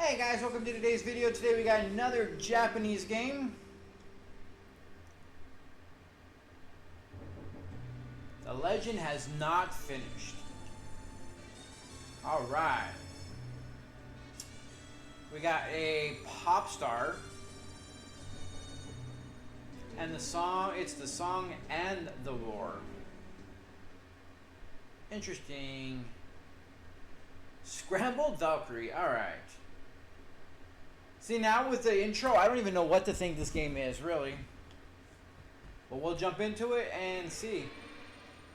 Hey guys, welcome to today's video. Today we got another Japanese game. The legend has not finished. Alright. We got a pop star. And the song, it's the song and the war. Interesting. Scrambled Valkyrie, alright. See, now with the intro, I don't even know what to think this game is, really. But we'll jump into it and see.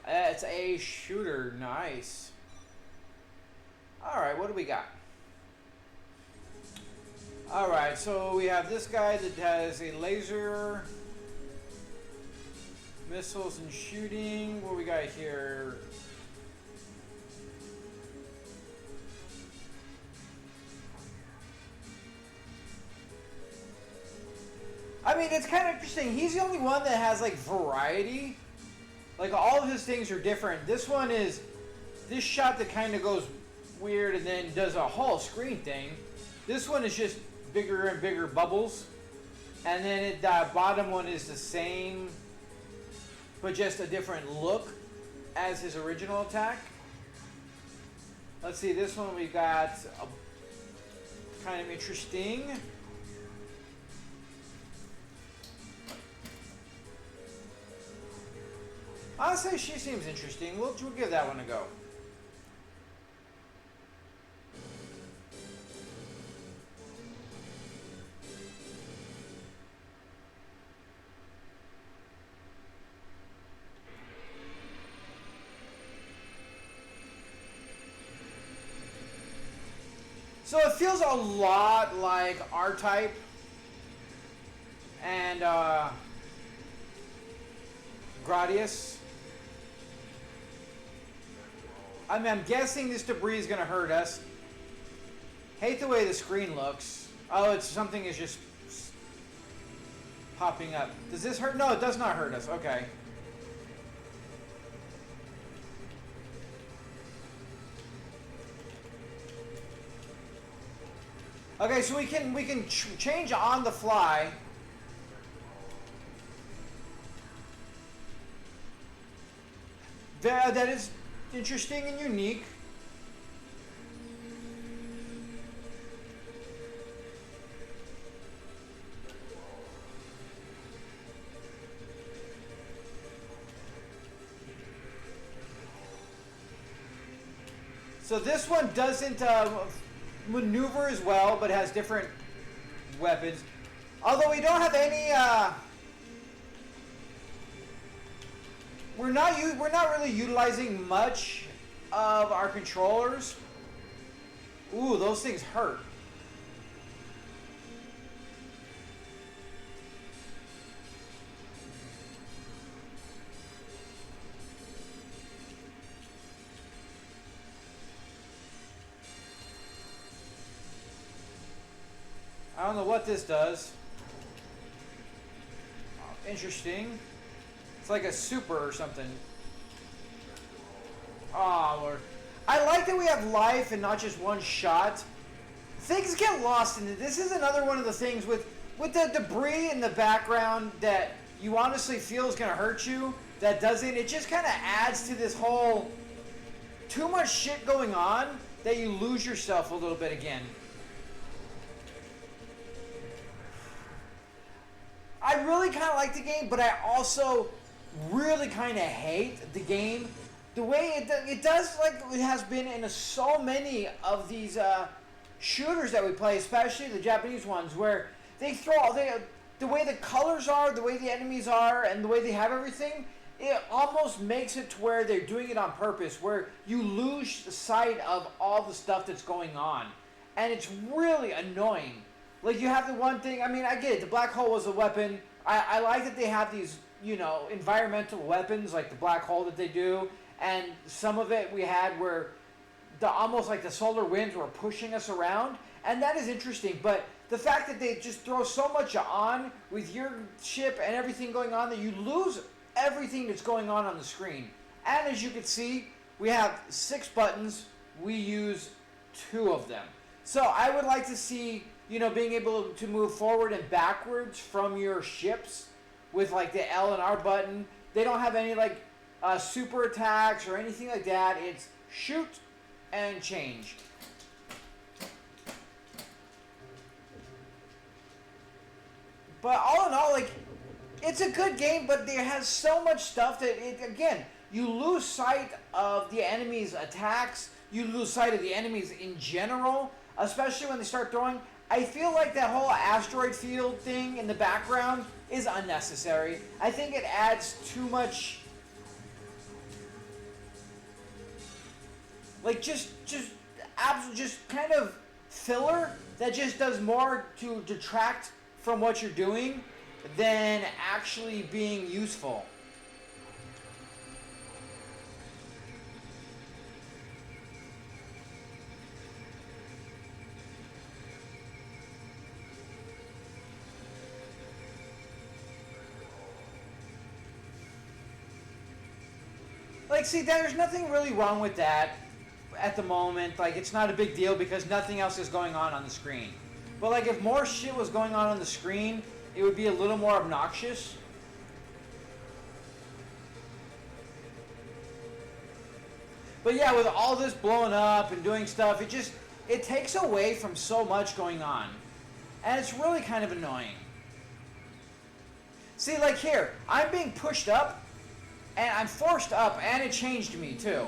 It's a shooter, nice. Alright, what do we got? Alright, so we have this guy that has a laser, missiles and shooting. What do we got here? I mean, it's kind of interesting. He's the only one that has, like, variety. Like, all of his things are different. This one is this shot that kind of goes weird and then does a whole screen thing. This one is just bigger and bigger bubbles. And then the bottom one is the same, but just a different look as his original attack. Let's see, this one we got kind of interesting. Honestly, she seems interesting. We'll give that one a go. So it feels a lot like R-Type and Gradius. I mean, I'm guessing this debris is going to hurt us. Hate the way the screen looks. Oh, it's something is just popping up. Does this hurt? No, it does not hurt us. Okay. Okay, so we can change on the fly. That is interesting and unique. So this one doesn't maneuver as well, but has different weapons. Although we don't have any we're not really utilizing much of our controllers. Ooh, those things hurt. I don't know what this does. Interesting. It's like a super or something. Oh, Lord. I like that we have life and not just one shot. Things get lost in it. This is another one of the things with the debris in the background that you honestly feel is going to hurt you. That doesn't. It just kind of adds to this whole too much shit going on that you lose yourself a little bit again. I really kind of like the game, but I also really kind of hate the game. The way it does, like it has been in so many of these shooters that we play, especially the Japanese ones, where they throw the way the colors are, the way the enemies are, and the way they have everything, it almost makes it to where they're doing it on purpose, where you lose sight of all the stuff that's going on. And it's really annoying. Like, you have the one thing, I mean, I get it, the black hole was a weapon. I like that they have these, you know, environmental weapons, like the black hole that they do. And some of it we had where almost like the solar winds were pushing us around. And that is interesting. But the fact that they just throw so much on with your ship and everything going on that you lose everything that's going on the screen. And as you can see, we have 6 buttons. We use 2 of them. So I would like to see, being able to move forward and backwards from your ships with like the L and R button. They don't have any like super attacks or anything like that. It's shoot and change. But all in all, like, it's a good game, but there has so much stuff that, again, you lose sight of the enemy's attacks. You lose sight of the enemies in general, especially when they start throwing. I feel like that whole asteroid field thing in the background is unnecessary. I think it adds too much, like, just kind of filler that just does more to detract from what you're doing than actually being useful. Like, see, there's nothing really wrong with that at the moment. Like, it's not a big deal because nothing else is going on the screen. But like, if more shit was going on the screen, it would be a little more obnoxious. But yeah, with all this blowing up and doing stuff, it takes away from so much going on. And it's really kind of annoying. See, like here, I'm being pushed up, and I'm forced up, and it changed me too.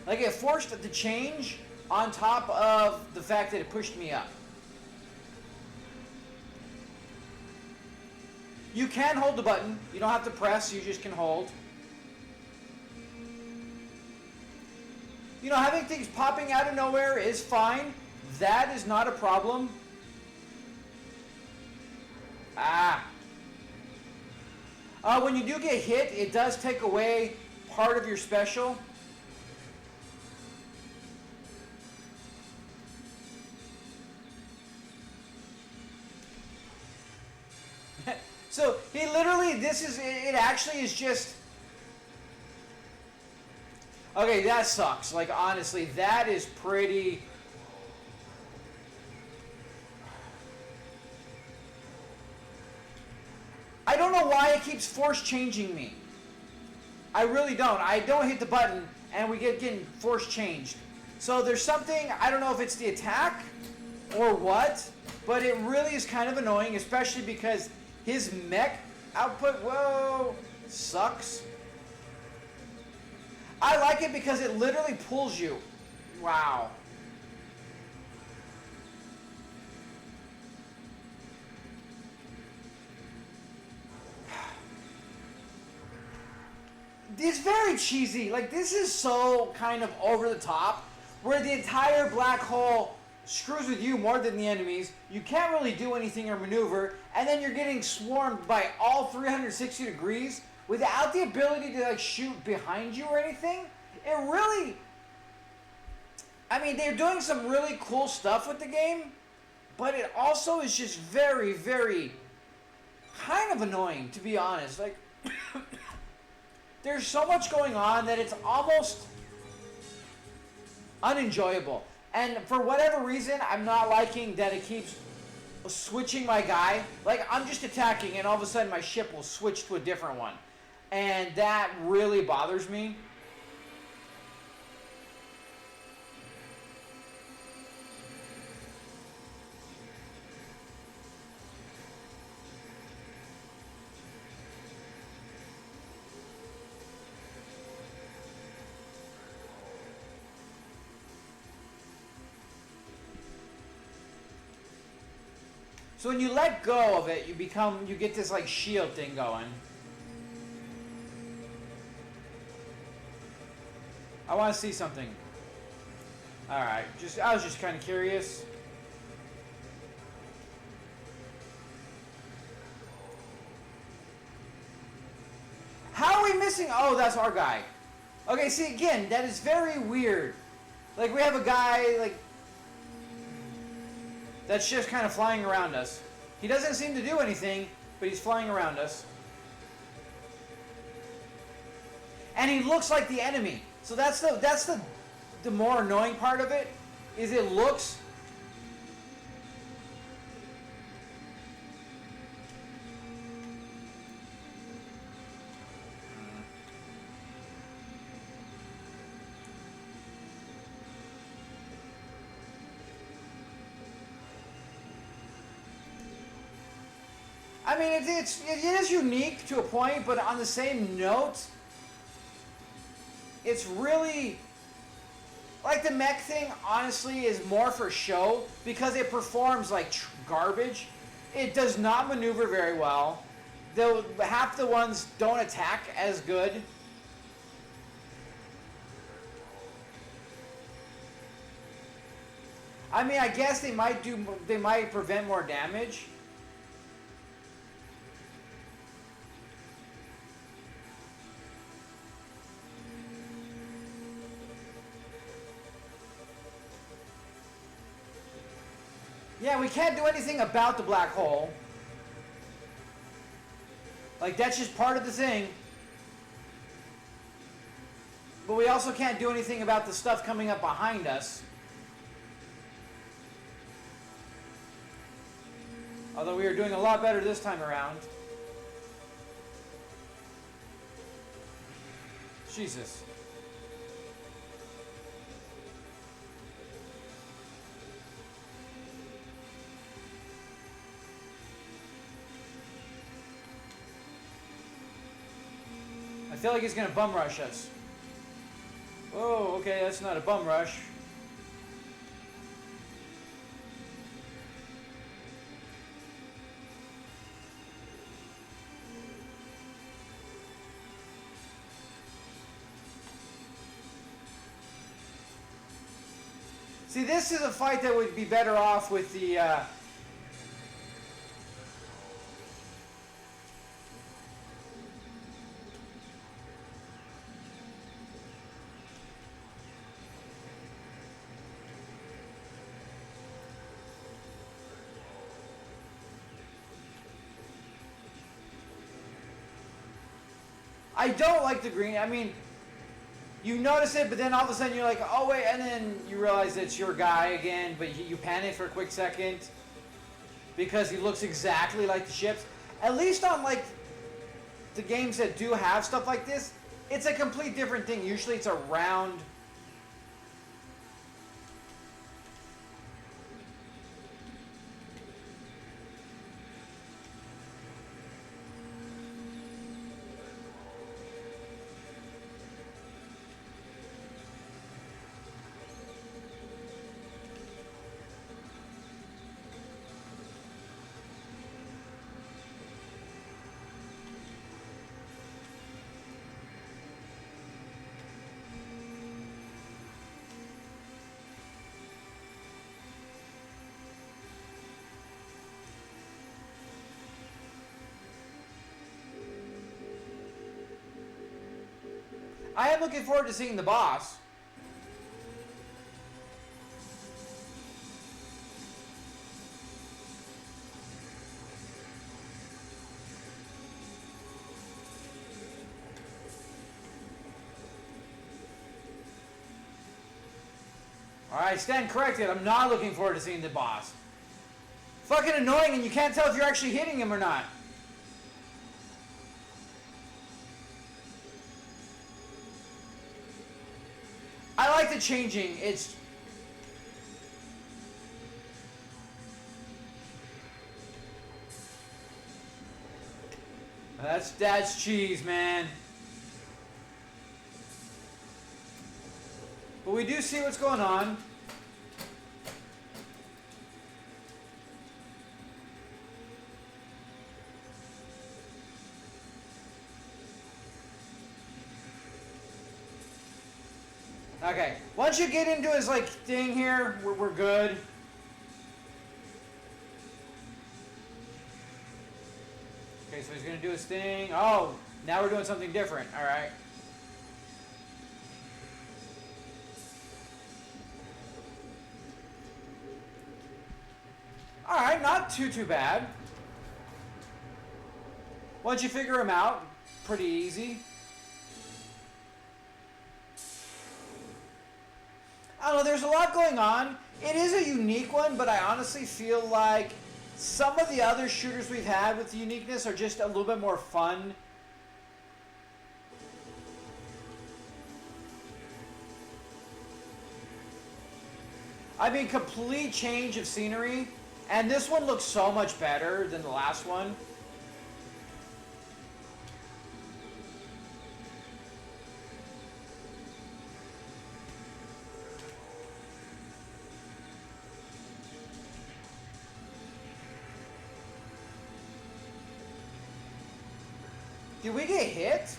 Like, it forced the change on top of the fact that it pushed me up. You can hold the button. You don't have to press. You just can hold. Having things popping out of nowhere is fine. That is not a problem. When you do get hit, it does take away part of your special. So he literally, it actually is just, okay, that sucks. Like, honestly, that is pretty, I don't know why it keeps force changing me. I really don't. I don't hit the button and we get getting force changed. So there's something, I don't know if it's the attack or what, but it really is kind of annoying, especially because his mech output, whoa, sucks. I like it because it literally pulls you. Wow. It's very cheesy. Like, this is so kind of over the top, where the entire black hole screws with you more than the enemies. You can't really do anything or maneuver, and then you're getting swarmed by all 360 degrees without the ability to like shoot behind you or anything. It really, I mean, they're doing some really cool stuff with the game, but it also is just very, very kind of annoying, to be honest. Like, there's so much going on that it's almost unenjoyable. And for whatever reason, I'm not liking that it keeps switching my guy. Like, I'm just attacking and all of a sudden my ship will switch to a different one. And that really bothers me. So when you let go of it, you get this like shield thing going. I want to see something. All right, I was just kind of curious. How are we missing? Oh, that's our guy. Okay, see, again, that is very weird. Like, we have a guy like that's just kind of flying around us. He doesn't seem to do anything, but he's flying around us. and he looks like the enemy. So that's the more annoying part of it, is it looks. I mean, it is unique to a point, but on the same note, it's really, like the mech thing, honestly, is more for show because it performs like garbage. It does not maneuver very well. Though half the ones don't attack as good. I mean, I guess they might prevent more damage. Yeah, we can't do anything about the black hole. Like, that's just part of the thing. But we also can't do anything about the stuff coming up behind us. Although we are doing a lot better this time around. Jesus. I feel like he's gonna bum rush us. Oh, okay, that's not a bum rush. See, this is a fight that would be better off with the I don't like the green. I mean, you notice it, but then all of a sudden you're like, oh wait, and then you realize it's your guy again, but you panic for a quick second because he looks exactly like the ships. At least on like the games that do have stuff like this, it's a complete different thing. Usually it's a round. I am looking forward to seeing the boss. Alright, stand corrected. I'm not looking forward to seeing the boss. Fucking annoying, and you can't tell if you're actually hitting him or not. I like the changing. It's... That's cheese, man. But we do see what's going on. Okay, once you get into his like thing here, we're good. Okay, so he's gonna do his thing. Oh, now we're doing something different. All right. All right, not too bad. Once you figure him out, pretty easy. I don't know, there's a lot going on. It is a unique one, but I honestly feel like some of the other shooters we've had with the uniqueness are just a little bit more fun. I mean, complete change of scenery, and this one looks so much better than the last one. Did we get hit?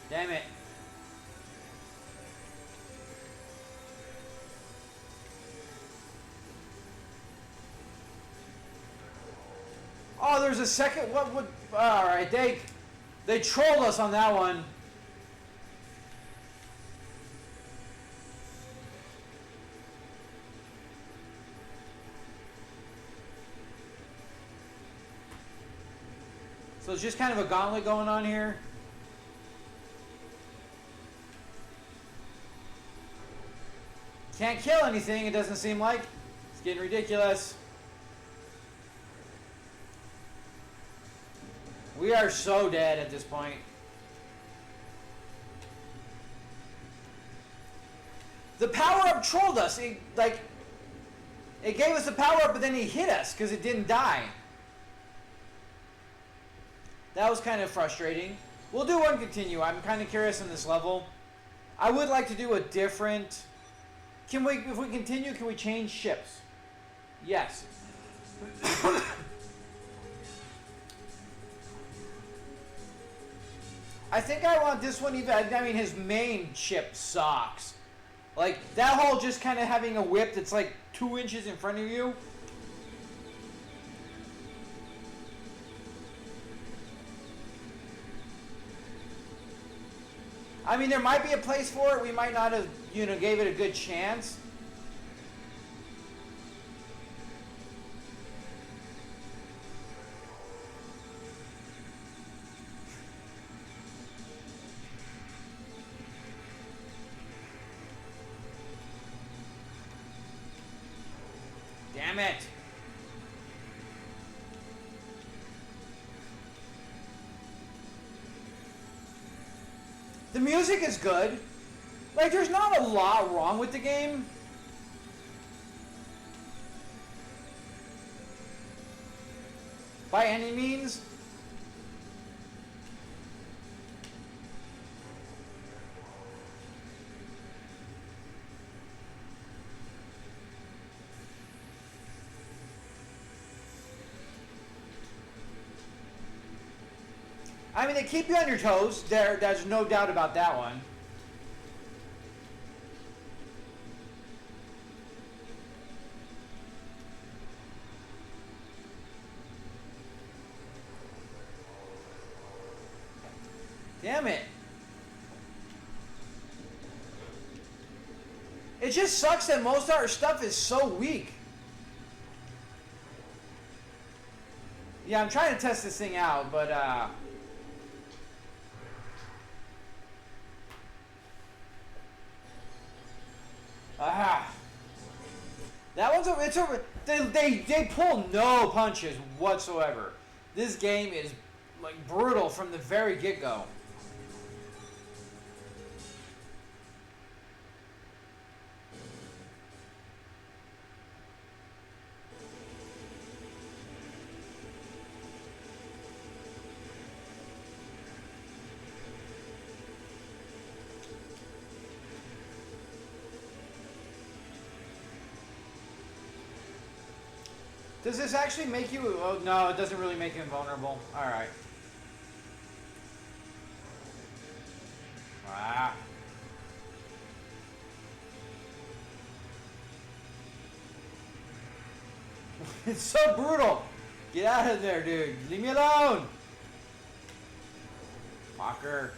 Damn it. Oh, there's a second. What would? All right, they trolled us on that one. So it's just kind of a gauntlet going on here. Can't kill anything, it doesn't seem like. It's getting ridiculous. We are so dead at this point. The power-up trolled us. It gave us the power-up, but then he hit us because it didn't die. That was kind of frustrating. We'll do one continue. I'm kind of curious on this level. I would like to do a different... Can we, if we continue, can we change ships? Yes. I think I want this one even... I mean, his main ship sucks. Like, that whole just kind of having a whip that's like 2 inches in front of you. I mean, there might be a place for it. We might not have, gave it a good chance. Damn it. The music is good. Like, there's not a lot wrong with the game. By any means. I mean, they keep you on your toes. There's no doubt about that one. Damn it. It just sucks that most of our stuff is so weak. Yeah, I'm trying to test this thing out, but aha. That one's they pull no punches whatsoever. This game is like brutal from the very get-go. Does this actually make you... Oh, no, it doesn't really make you invulnerable. Alright. Ah. It's so brutal. Get out of there, dude. Leave me alone. Fucker.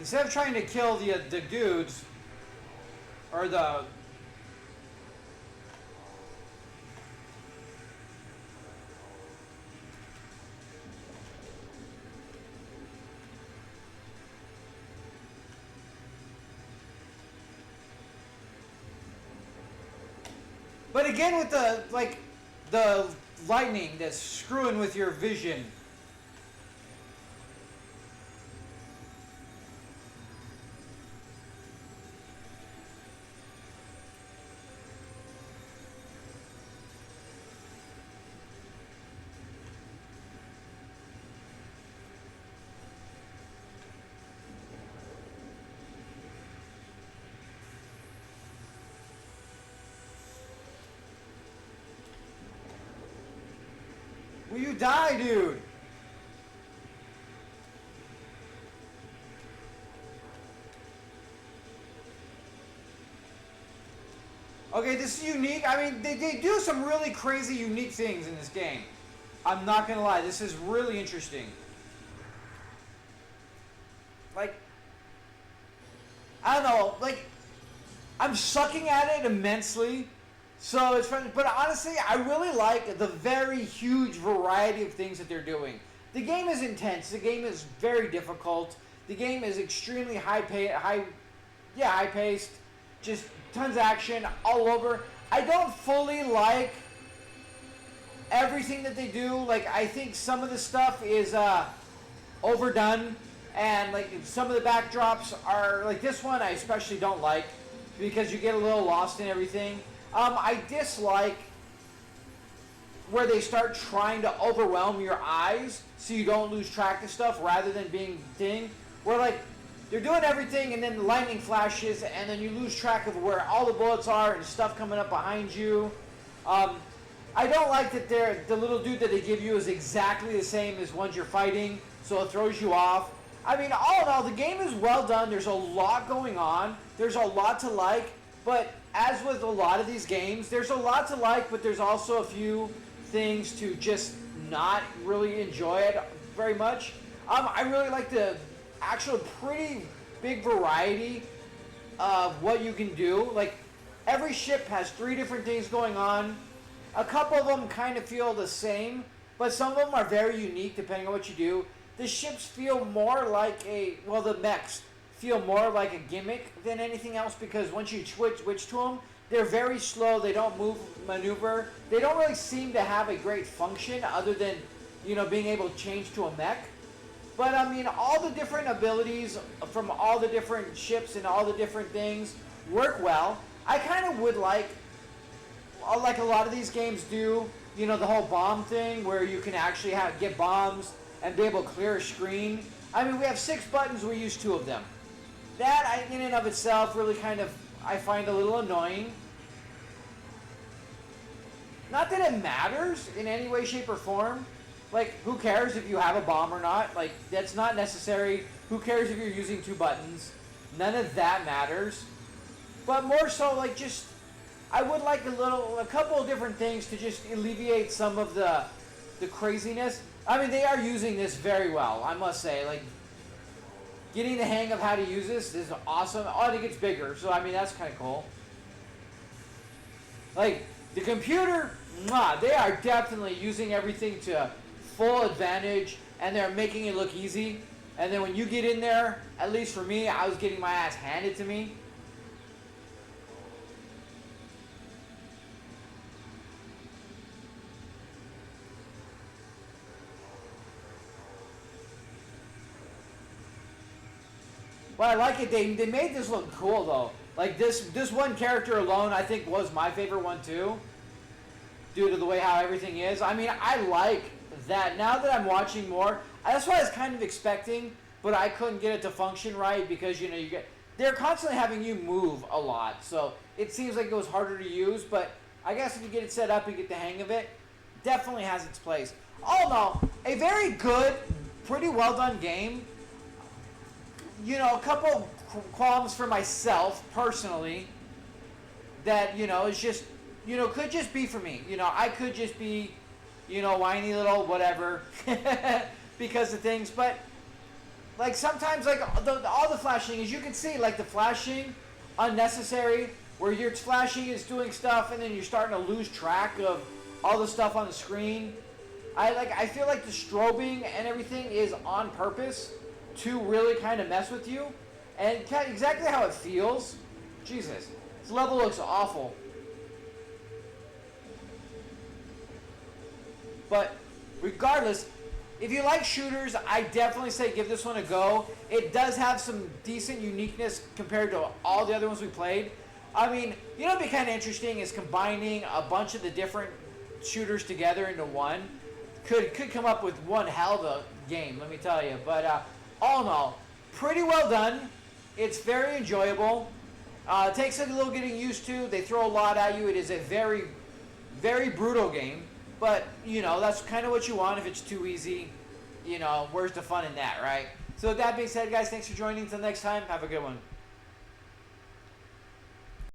Instead of trying to kill the dudes, or the... But again, with the lightning that's screwing with your vision. Will you die, dude? Okay, this is unique. I mean, they do some really crazy, unique things in this game. I'm not gonna lie, this is really interesting. Like, I don't know, like, I'm sucking at it immensely. So it's fun, but honestly, I really like the very huge variety of things that they're doing. The game is intense. The game is very difficult. The game is extremely high-paced. Just tons of action all over. I don't fully like everything that they do. Like, I think some of the stuff is overdone, and like some of the backdrops are like this one. I especially don't like because you get a little lost in everything. I dislike where they start trying to overwhelm your eyes so you don't lose track of stuff rather than being thing. Where like they're doing everything and then the lightning flashes and then you lose track of where all the bullets are and stuff coming up behind you. I don't like that the little dude that they give you is exactly the same as ones you're fighting, so it throws you off. I mean, all in all, the game is well done. There's a lot going on. There's a lot to like, but as with a lot of these games, there's a lot to like, but there's also a few things to just not really enjoy it very much. I really like the actual pretty big variety of what you can do. Like, every ship has 3 different things going on. A couple of them kind of feel the same, but some of them are very unique depending on what you do. The ships feel more like the mechs feel more like a gimmick than anything else because once you switch to them, they're very slow. They don't maneuver. They don't really seem to have a great function other than, being able to change to a mech. But I mean, all the different abilities from all the different ships and all the different things work well. I kind of would like a lot of these games do, the whole bomb thing where you can actually get bombs and be able to clear a screen. I mean, we have 6 buttons. We use 2 of them. That, in and of itself, really I find a little annoying. Not that it matters in any way, shape, or form. Like, who cares if you have a bomb or not? Like, that's not necessary. Who cares if you're using 2 buttons? None of that matters. But more so, like, just, I would like a couple of different things to just alleviate some of the craziness. I mean, they are using this very well, I must say. Like, getting the hang of how to use this is awesome. Oh, and it gets bigger, so I mean, that's kind of cool. Like, the computer, they are definitely using everything to full advantage, and they're making it look easy. And then when you get in there, at least for me, I was getting my ass handed to me. But I like it. They made this look cool though. Like this one character alone, I think was my favorite one too, due to the way how everything is. I mean, I like that. Now that I'm watching more, that's what I was kind of expecting, but I couldn't get it to function right because they're constantly having you move a lot, so it seems like it was harder to use. But I guess if you get it set up and get the hang of it, definitely has its place. All in all, a very good, pretty well done game. A couple qualms for myself personally that is just could just be for me. I could just be whiny little whatever because of things. But like sometimes like all the flashing, as you can see, like the flashing unnecessary, where your flashing is doing stuff and then you're starting to lose track of all the stuff on the screen. I feel like the strobing and everything is on purpose to really kind of mess with you, and exactly how it feels. Jesus, this level looks awful. But regardless, if you like shooters, I definitely say give this one a go. It does have some decent uniqueness compared to all the other ones we played. I mean, you know what'd be kind of interesting is combining a bunch of the different shooters together into one. Could come up with one hell of a game, let me tell you. But all in all, pretty well done. It's very enjoyable. It takes a little getting used to. They throw a lot at you. It is a very, very brutal game. But, you know, that's kind of what you want. If it's too easy, you know, where's the fun in that, right? So with that being said, guys, thanks for joining. Until next time, have a good one.